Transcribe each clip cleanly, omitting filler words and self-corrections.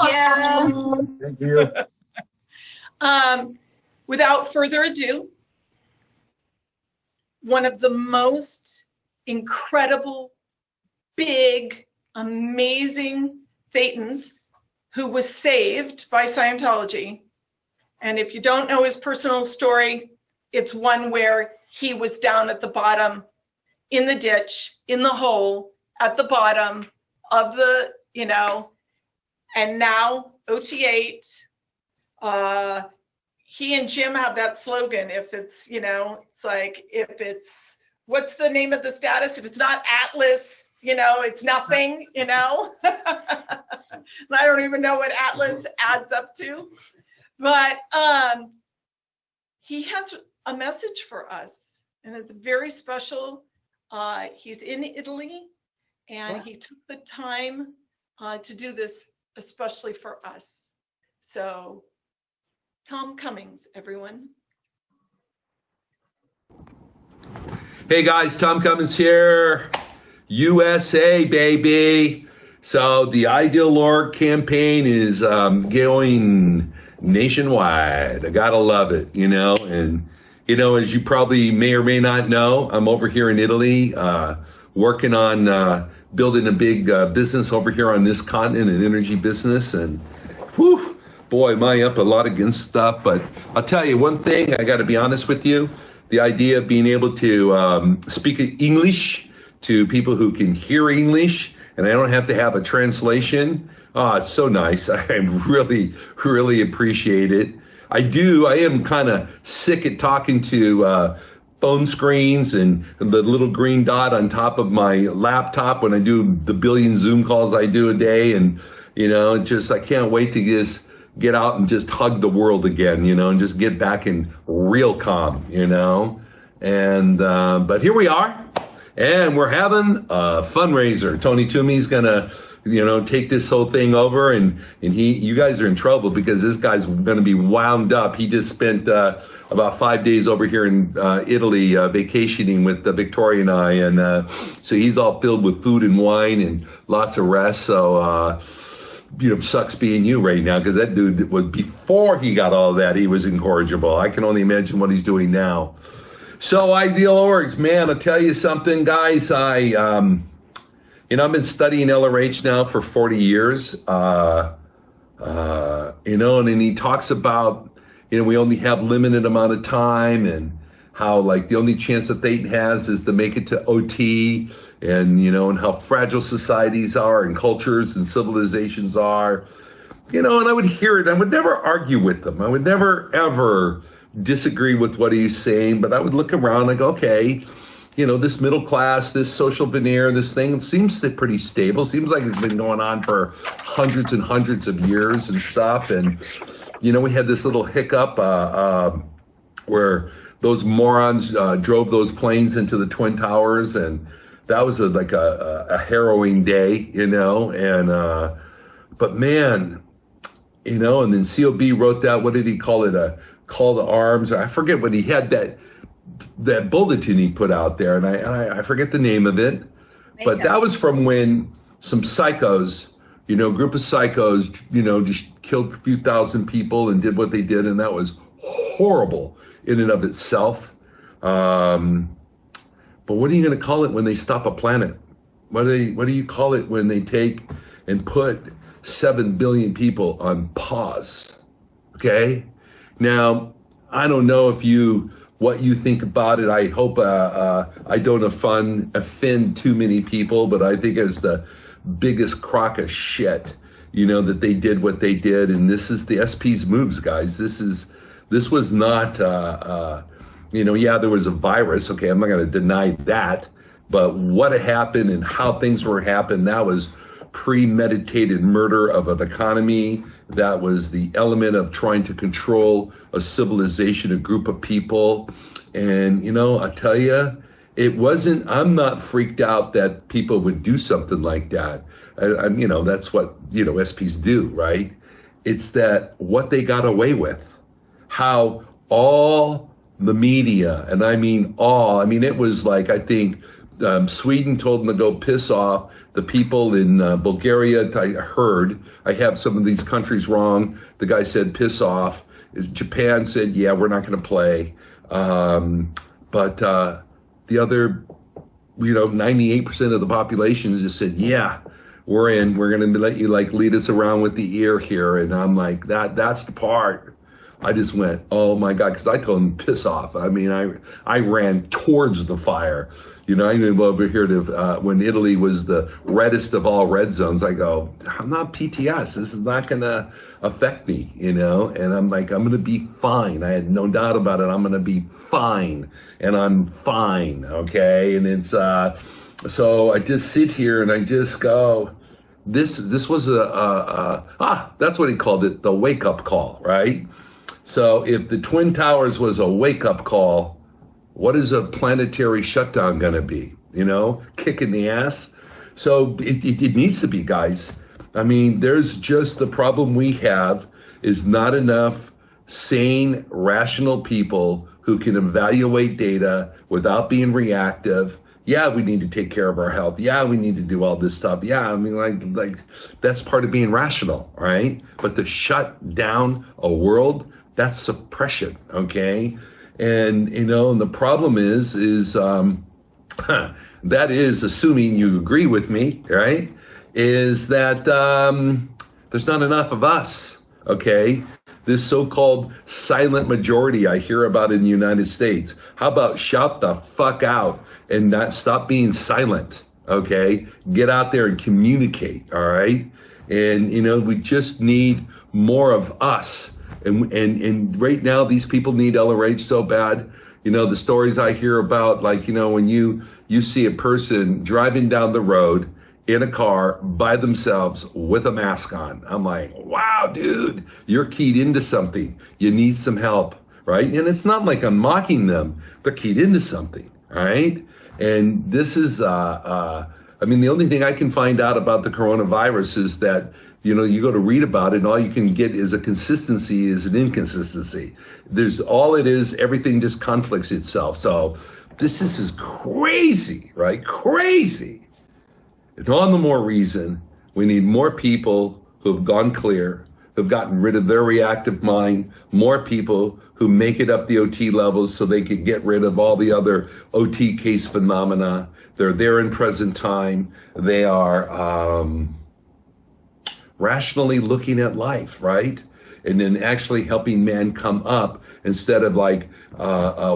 Jim. Thank you. Without further ado, one of the most incredible, big, amazing Thetans who was saved by Scientology. And if you don't know his personal story, it's one where he was down at the bottom, in the ditch, in the hole, at the bottom of the, and now OT8, he and Jim have that slogan. If it's, it's like, if it's, what's the name of the status? If it's not Atlas, it's nothing, And I don't even know what Atlas adds up to. But he has a message for us, and it's very special. He's in Italy, and he took the time to do this, especially for us. So, Tom Cummins, everyone. Hey guys, Tom Cummins here. USA, baby. So the Ideal Org campaign is going nationwide. I gotta love it, and as you probably may or may not know, I'm over here in Italy, working on building a big business over here on this continent, an energy business, and whew, boy, am I up a lot against stuff. But I'll tell you one thing, I gotta be honest with you, the idea of being able to speak English to people who can hear English, and I don't have to have a translation. Oh, it's so nice. I really, really appreciate it. I am kind of sick at talking to phone screens and the little green dot on top of my laptop when I do the billion Zoom calls I do a day. And, I can't wait to just get out and just hug the world again, and just get back in real calm, And, but here we are, and we're having a fundraiser. Tony Toomey's gonna, take this whole thing over, and you guys are in trouble because this guy's gonna be wound up. He just spent about 5 days over here in Italy vacationing with Victoria and I, and so he's all filled with food and wine and lots of rest. So sucks being you right now, because that dude was, before he got all that, he was incorrigible. I can only imagine what he's doing now. So Ideal Orgs, man, I'll tell you something, guys. I've been studying LRH now for 40 years, and then he talks about, we only have limited amount of time, and how the only chance that Thetan has is to make it to OT, and, and how fragile societies are and cultures and civilizations are, and I would hear it. I would never argue with them. I would never, ever disagree with what he's saying, but I would look around and go, okay, this middle class, this social veneer, this thing seems pretty stable. Seems like it's been going on for hundreds and hundreds of years and stuff. And, we had this little hiccup where those morons drove those planes into the Twin Towers, and that was a harrowing day, and, but man, and then COB wrote that, what did he call it? A call to arms. I forget what he had, that bulletin he put out there, and I forget the name of it, but that was from when some psychos, group of psychos, just killed a few thousand people and did what they did, and that was horrible in and of itself. But what are you going to call it when they stop a planet? What do you call it when they take and put 7 billion people on pause? Okay, now I don't know what you think about it. I hope I don't offend too many people, but I think it's the biggest crock of shit, that they did what they did. And this is the SP's moves, guys. This was not, yeah, there was a virus. Okay, I'm not going to deny that. But what happened and how things were happening, that was premeditated murder of an economy. That was the element of trying to control a civilization, a group of people. And, I tell you, I'm not freaked out that people would do something like that. That's what, SPs do, right? It's that what they got away with, how all the media, and I mean all, it was like, I think Sweden told them to go piss off. the people in Bulgaria, I heard, I have some of these countries wrong. The guy said, piss off. Japan said, yeah, we're not going to play. But the other, 98% of the population just said, yeah, we're in. We're going to let you lead us around with the ear here. And I'm like, that's the part. I just went, oh my God, because I told him piss off. I mean, I ran towards the fire. I moved over here to when Italy was the reddest of all red zones. I go, I'm not PTS. This is not going to affect me, And I'm like, I'm going to be fine. I had no doubt about it. I'm going to be fine, and I'm fine. Okay, and it's so I just sit here and I just go, this was that's what he called it, the wake up call, right? So if the Twin Towers was a wake-up call, what is a planetary shutdown going to be? Kick in the ass? So it needs to be, guys. I mean, there's just the problem we have is not enough sane, rational people who can evaluate data without being reactive. Yeah, we need to take care of our health. Yeah, we need to do all this stuff. Yeah, I mean, like that's part of being rational, right? But to shut down a world, that's suppression, okay? And, and the problem is that is, assuming you agree with me, right, is that there's not enough of us, okay? This so-called silent majority I hear about in the United States. How about shout the fuck out and not stop being silent, okay? Get out there and communicate, all right? And, we just need more of us. And right now, these people need LRH so bad. The stories I hear about, when you see a person driving down the road in a car by themselves with a mask on. I'm like, wow, dude, you're keyed into something. You need some help, right? And it's not like I'm mocking them. They're keyed into something, all right? And this is, the only thing I can find out about the coronavirus is that you go to read about it and all you can get is a consistency is an inconsistency. Everything just conflicts itself. So this is crazy, right? Crazy. And all the more reason we need more people who have gone clear, who've gotten rid of their reactive mind, more people who make it up the OT levels so they can get rid of all the other OT case phenomena. They're there in present time. They are, rationally looking at life, right? And then actually helping man come up instead of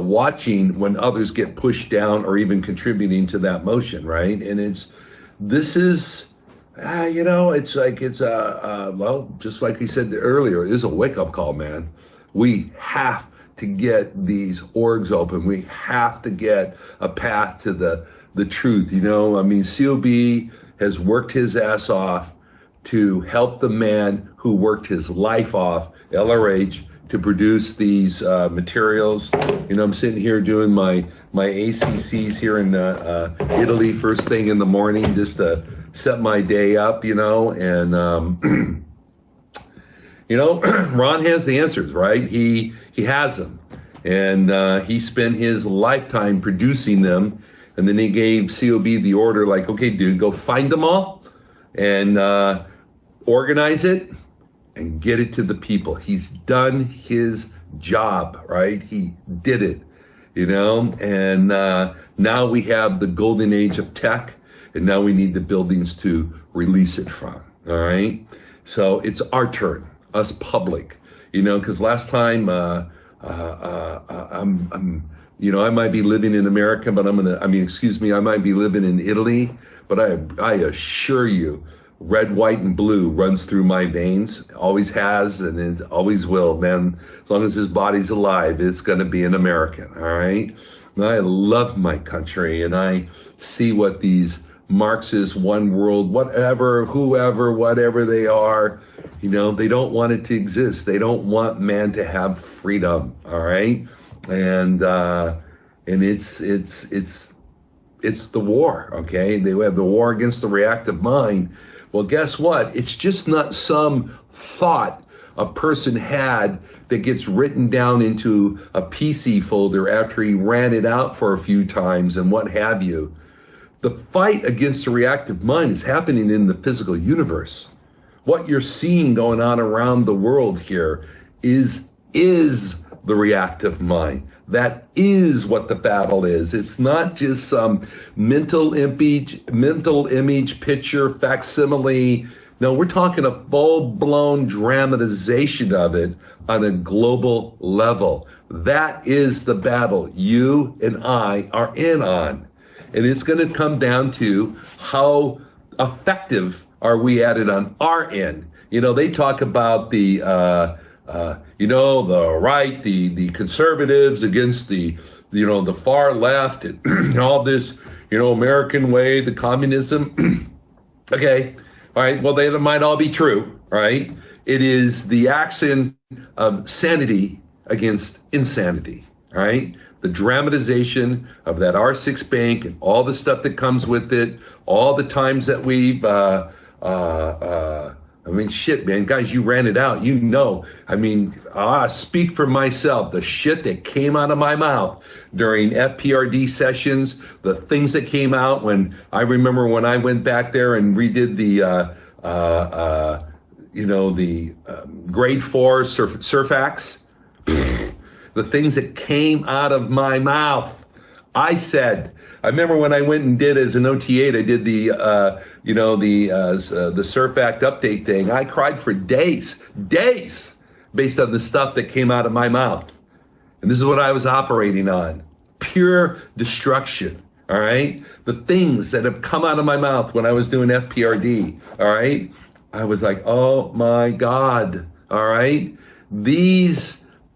watching when others get pushed down or even contributing to that motion, right? And it's just like he said earlier, it is a wake-up call, man. We have to get these orgs open. We have to get a path to the truth, COB has worked his ass off to help the man who worked his life off, LRH, to produce these materials. I'm sitting here doing my ACCs here in Italy first thing in the morning just to set my day up, and Ron has the answers, right? He has them, and he spent his lifetime producing them, and then he gave COB the order, like, okay, dude, go find them all and organize it and get it to the people. He's done his job, right? He did it, and now we have the golden age of tech, and now we need the buildings to release it from, all right? So it's our turn, us public, because last time, I might be living in America, but I might be living in Italy, but I assure you, red, white, and blue runs through my veins, always has, and it always will, man. As long as his body's alive, it's going to be an American, all right? And I love my country, and I see what these Marxist, one world, whatever, whoever, whatever they are, they don't want it to exist. They don't want man to have freedom, all right? And it's the war, okay? They have the war against the reactive mind. Well, guess what? It's just not some thought a person had that gets written down into a PC folder after he ran it out for a few times and what have you. The fight against the reactive mind is happening in the physical universe. What you're seeing going on around the world here is the reactive mind. That is what the battle is. It's not just some mental image picture, facsimile. No, we're talking a full-blown dramatization of it on a global level. That is the battle you and I are in on. And it's going to come down to how effective are we at it on our end. You know, they talk about the right, the conservatives against the far left, and all this, American way, the communism. Okay, all right, well, they might all be true, right? It is the action of sanity against insanity, all right? The dramatization of that R6 bank and all the stuff that comes with it, all the times that we've, shit, man, guys, you ran it out, speak for myself, the shit that came out of my mouth during FPRD sessions, the things that came out when I remember when I went back there and redid the, grade 4 Surfax, the things that came out of my mouth. I remember when I went and did as an OT8, I did the Surf Act update thing. I cried for days based on the stuff that came out of my mouth. And this is what I was operating on. Pure destruction, all right? The things that have come out of my mouth when I was doing FPRD, all right? I was like, oh my God, all right?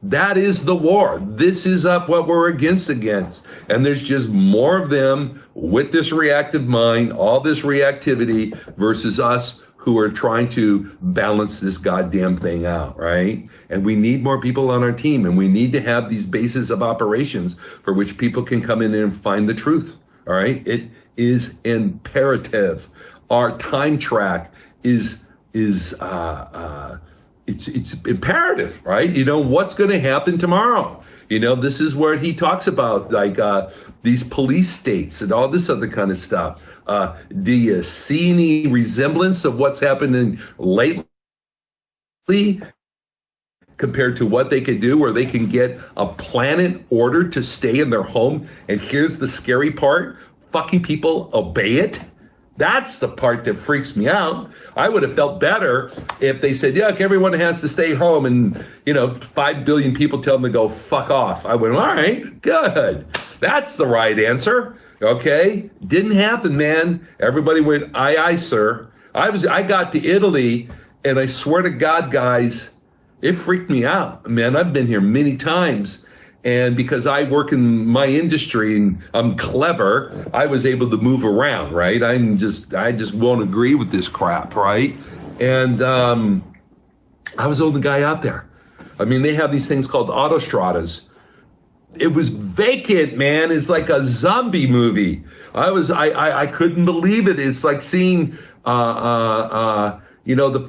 That is the war. This is what we're against. And there's just more of them with this reactive mind, all this reactivity versus us who are trying to balance this goddamn thing out, right? And we need more people on our team, and we need to have these bases of operations for which people can come in and find the truth, all right? It is imperative. Our time track is it's imperative, right? What's going to happen tomorrow? This is where he talks about these police states and all this other kind of stuff. Do you see any resemblance of what's happening lately compared to what they could do, where they can get a planet ordered to stay in their home? And here's the scary part, fucking people obey it. That's the part that freaks me out. I would have felt better if they said, yeah, everyone has to stay home, and 5 billion people tell them to go fuck off. I went, all right, good. That's the right answer. Okay? Didn't happen, man. Everybody went, aye, aye, sir. I got to Italy, and I swear to God, guys, it freaked me out. Man, I've been here many times. And because I work in my industry and I'm clever, I was able to move around, right? I just won't agree with this crap, right? And I was the only guy out there. They have these things called autostradas. It was vacant, man. It's like a zombie movie. I couldn't believe it. It's like seeing the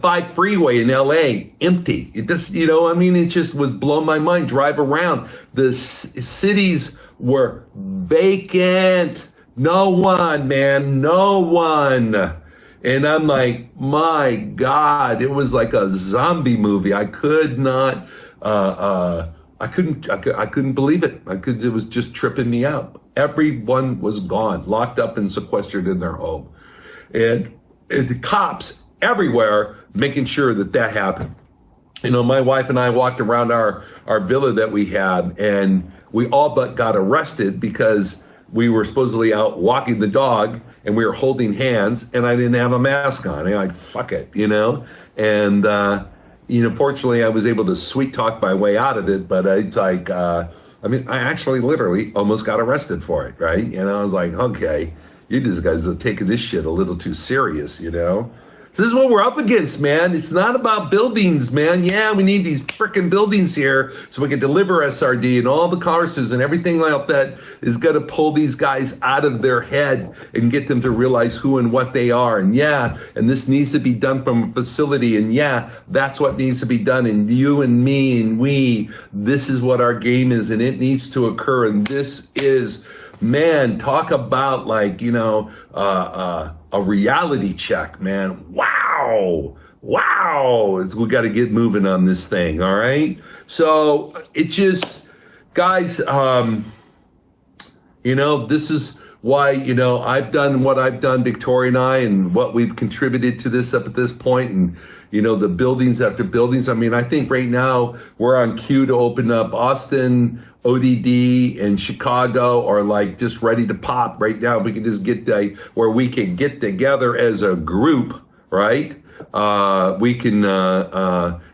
5 freeway in LA empty. It just, it just was blowing my mind. Drive around. The cities were vacant. No one, man, no one. And I'm like, my God, it was like a zombie movie. I could not, I couldn't believe it. It was just tripping me out. Everyone was gone, locked up and sequestered in their home. And the cops everywhere making sure that happened. My wife and I walked around our villa that we had, and we all but got arrested because we were supposedly out walking the dog and we were holding hands, and I didn't have a mask on. And I'm like, fuck it, And, fortunately I was able to sweet talk my way out of it, but it's like, I actually literally almost got arrested for it, right? I was like, okay, you guys are taking this shit a little too serious, This is what we're up against, man. It's not about buildings, man. Yeah, we need these frickin' buildings here so we can deliver SRD, and all the courses and everything like that is going to pull these guys out of their head and get them to realize who and what they are. And this needs to be done from a facility. And that's what needs to be done. And you and me and we, this is what our game is, and it needs to occur. And this is man, talk about like, a reality check, man. Wow. Wow. We got to get moving on this thing. All right. So it just, guys, this is why, I've done what I've done, Victoria and I, and what we've contributed to this up at this point, and, the buildings after buildings. I mean, I think right now we're on cue to open up Austin, ODD, and Chicago are like just ready to pop right now. We can just get where we can get together as a group, right? We can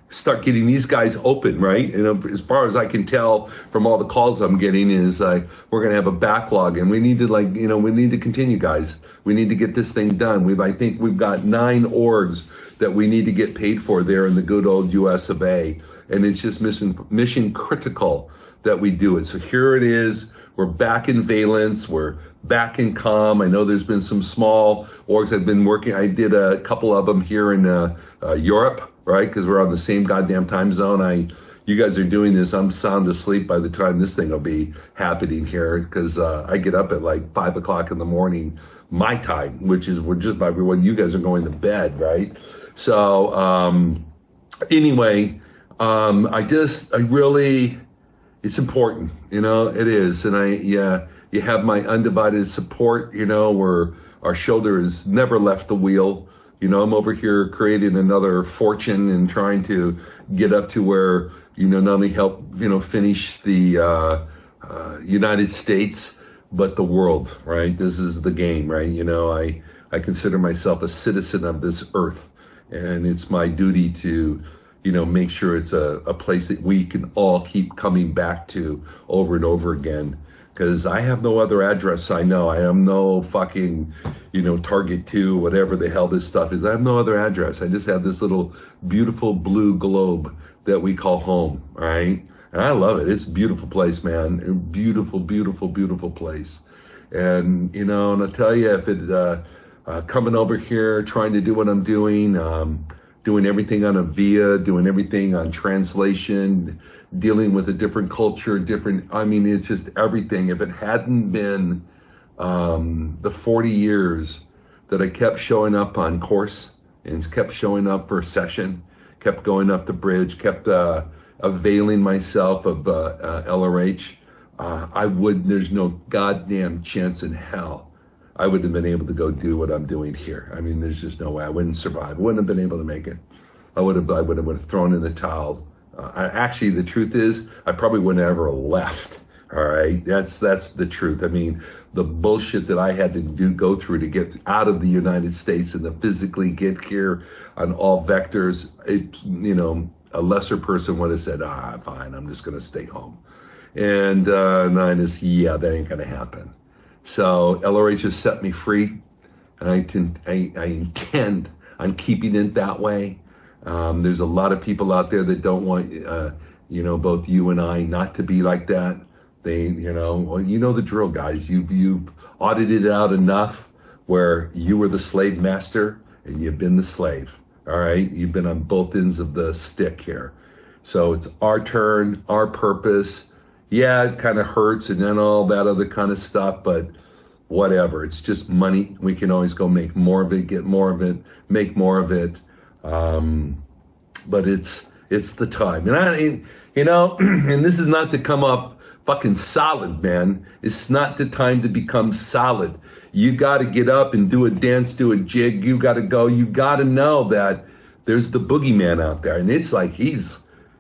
start getting these guys open, right? As far as I can tell from all the calls I'm getting is like, we're going to have a backlog, and we need to we need to continue, guys. We need to get this thing done. I think we've got 9 orgs that we need to get paid for there in the good old US of A. And it's just mission critical that we do it. So here it is. We're back in Valence. We're back in COM. I know there's been some small orgs I've been working. I did a couple of them here in Europe, right? Because we're on the same goddamn time zone. You guys are doing this. I'm sound asleep by the time this thing will be happening here, because I get up at like 5 o'clock in the morning, my time, which is just by when you guys are going to bed, right? So anyway, it's important, it is. And you have my undivided support, where our shoulder has never left the wheel. I'm over here creating another fortune and trying to get up to where, not only help, finish the United States, but the world, right? This is the game, right? I consider myself a citizen of this earth, and it's my duty to, make sure it's a place that we can all keep coming back to over and over again. Because I have no other address. I know I am no fucking, Target 2, whatever the hell this stuff is. I have no other address. I just have this little beautiful blue globe that we call home, all right? And I love it. It's a beautiful place, man. A beautiful, beautiful, beautiful place. And, and I'll tell you, if it, coming over here, trying to do what I'm doing, doing everything on a VIA, doing everything on translation, dealing with a different culture, it's just everything. If it hadn't been the 40 years that I kept showing up on course and kept showing up for a session, kept going up the bridge, kept availing myself of LRH, there's no goddamn chance in hell I wouldn't have been able to go do what I'm doing here. I mean, there's just no way. I wouldn't survive. I wouldn't have been able to make it. I would have thrown in the towel. Actually, the truth is, I probably wouldn't have ever left. All right, that's the truth. I mean, the bullshit that I had to go through to get out of the United States and to physically get here on all vectors, a lesser person would have said, fine, I'm just going to stay home. And that ain't going to happen. So LRH has set me free, and I intend on keeping it that way. There's a lot of people out there that don't want, both you and I not to be like that. They, the drill, guys. You've audited it out enough where you were the slave master and you've been the slave. All right, you've been on both ends of the stick here. So it's our turn, our purpose. Yeah, it kind of hurts and then all that other kind of stuff, but whatever. It's just money. We can always go make more of it, get more of it, make more of it. But it's the time. And and this is not to come up fucking solid, man. It's not the time to become solid. You got to get up and do a dance, do a jig. You got to go. You got to know that there's the boogeyman out there. And it's like he's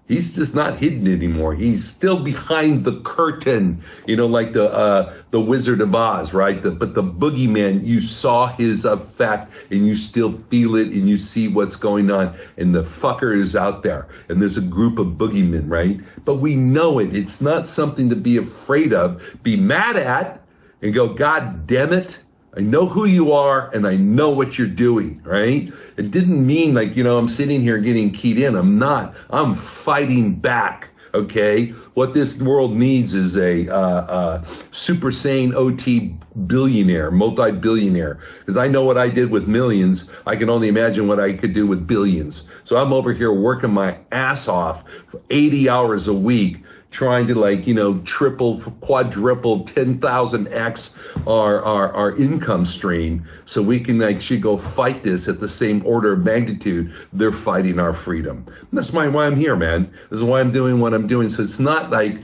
just not hidden anymore. He's still behind the curtain, like the Wizard of Oz, right? But the boogeyman, you saw his effect and you still feel it and you see what's going on. And the fucker is out there. And there's a group of boogeymen, right? But we know it. It's not something to be afraid of, be mad at, and go, God damn it. I know who you are and I know what you're doing, right? It didn't mean like, I'm sitting here getting keyed in. I'm not. I'm fighting back, okay? What this world needs is a super sane OT billionaire, multi-billionaire. Because I know what I did with millions. I can only imagine what I could do with billions. So I'm over here working my ass off for 80 hours a week, trying to like, triple, quadruple, 10,000x our income stream so we can actually go fight this at the same order of magnitude they're fighting our freedom. And that's why I'm here, man. This is why I'm doing what I'm doing. So it's not like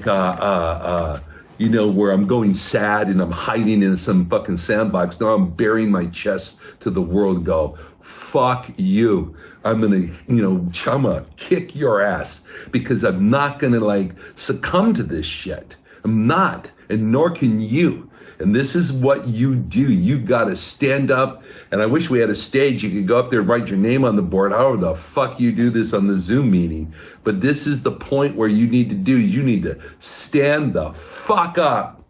where I'm going sad and I'm hiding in some fucking sandbox. No, I'm burying my chest to the world and go, fuck you. I'm gonna kick your ass because I'm not gonna like succumb to this shit. I'm not, and nor can you. And this is what you do. You gotta stand up. And I wish we had a stage. You could go up there and write your name on the board. However the fuck you do this on the Zoom meeting. But this is the point where you need to do. You need to stand the fuck up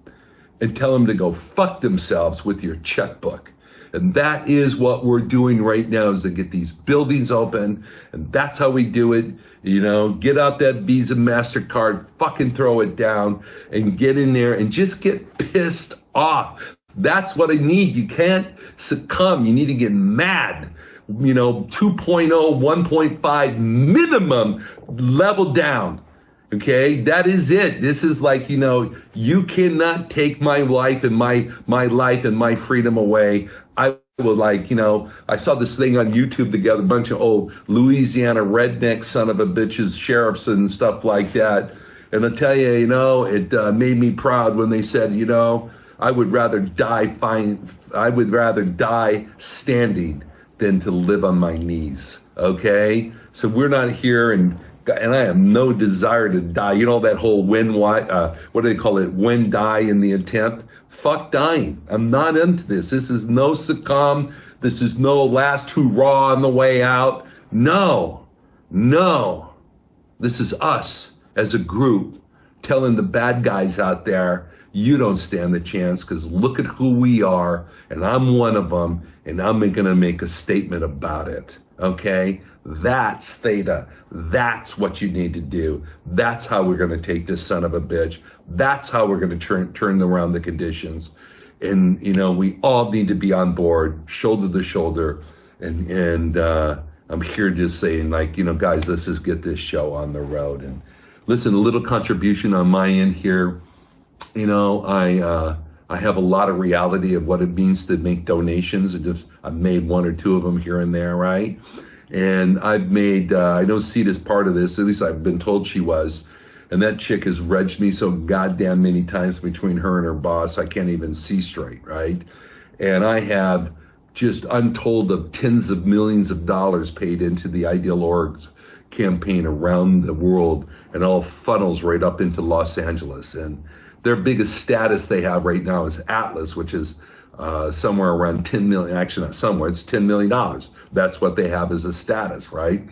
and tell them to go fuck themselves with your checkbook. And that is what we're doing right now, is to get these buildings open. And that's how we do it. Get out that Visa, MasterCard, fucking throw it down and get in there and just get pissed off. That's what I need. You can't succumb. You need to get mad. 2.0, 1.5 minimum, level down. Okay, that is it. This is like, you cannot take my life and my life and my freedom away. I will I saw this thing on YouTube together, a bunch of old Louisiana redneck son of a bitches, sheriffs and stuff like that. And I tell you, it made me proud when they said, I would rather die standing than to live on my knees. Okay, so we're not here, and I have no desire to die. That whole when die in the attempt. Fuck dying. I'm not into this. This is no succumb. This is no last hurrah on the way out. No. This is us as a group telling the bad guys out there, you don't stand the chance, because look at who we are, and I'm one of them, and I'm going to make a statement about it. Okay? That's theta. That's what you need to do. That's how we're going to take this son of a bitch. That's how we're going to turn around the conditions. And, we all need to be on board, shoulder to shoulder. And I'm here just saying, guys, let's just get this show on the road. And listen, a little contribution on my end here. I have a lot of reality of what it means to make donations. I've made one or two of them here and there, right? And I've made, I know Sita's part of this, at least I've been told she was. And that chick has regged me so goddamn many times between her and her boss, I can't even see straight, right? And I have just untold of tens of millions of dollars paid into the Ideal Orgs campaign around the world, and all funnels right up into Los Angeles. And their biggest status they have right now is Atlas, which is somewhere around 10 million, actually not somewhere, it's $10 million. That's what they have as a status, right?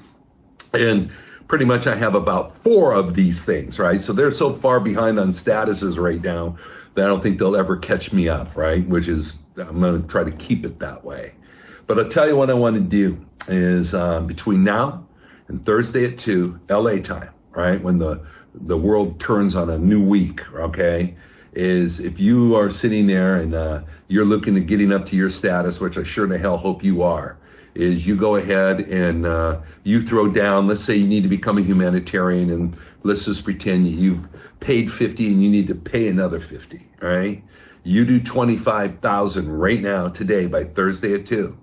And pretty much I have about 4 of these things, right? So they're so far behind on statuses right now that I don't think they'll ever catch me up, right? Which is, I'm going to try to keep it that way. But I'll tell you what I want to do is between now and Thursday at 2, LA time, right? When the world turns on a new week, okay? Is if you are sitting there and you're looking at getting up to your status, which I sure the hell hope you are, is you go ahead and you throw down, let's say you need to become a humanitarian, and let's just pretend you've paid 50 and you need to pay another 50, all right? You do 25,000 right now, today, by Thursday at 2.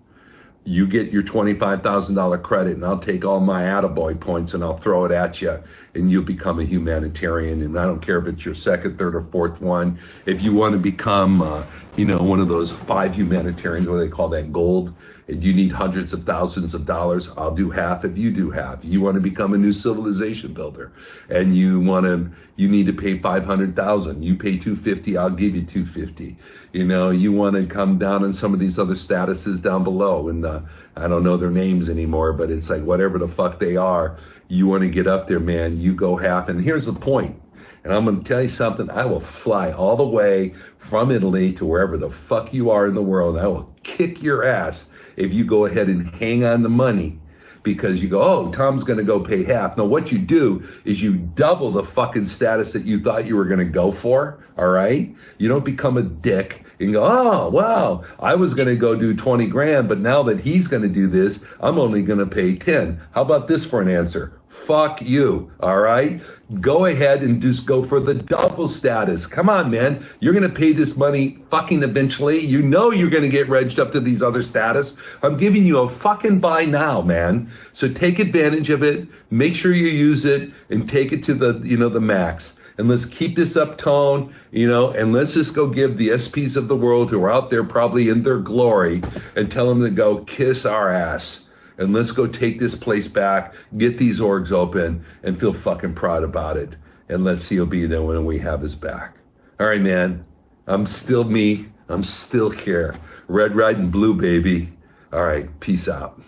You get your $25,000 credit, and I'll take all my attaboy points and I'll throw it at you, and you'll become a humanitarian. And I don't care if it's your second, third, or fourth one. If you want to become, one of those 5 humanitarians, what they call that, gold, and you need hundreds of thousands of dollars, I'll do half if you do half. You want to become a new civilization builder, and you need to pay 500,000. You pay 250, I'll give you 250. You want to come down in some of these other statuses down below, and I don't know their names anymore, but it's like whatever the fuck they are, you want to get up there, man, you go half. And here's the point, and I'm going to tell you something, I will fly all the way from Italy to wherever the fuck you are in the world. I will kick your ass if you go ahead and hang on to money because you go, oh, Tom's going to go pay half. No, what you do is you double the fucking status that you thought you were going to go for, all right? You don't become a dick and go, oh, wow, I was going to go do 20 grand, but now that he's going to do this, I'm only going to pay 10. How about this for an answer? Fuck you, all right? Go ahead and just go for the double status. Come on, man. You're going to pay this money fucking eventually. You know you're going to get regged up to these other status. I'm giving you a fucking buy now, man. So take advantage of it. Make sure you use it and take it to the, the max. And let's keep this up tone, and let's just go give the SPs of the world who are out there probably in their glory and tell them to go kiss our ass. And let's go take this place back, get these orgs open, and feel fucking proud about it. And let's see he'll be there when we have his back. All right, man. I'm still me. I'm still here. Red, white, and blue, baby. All right. Peace out.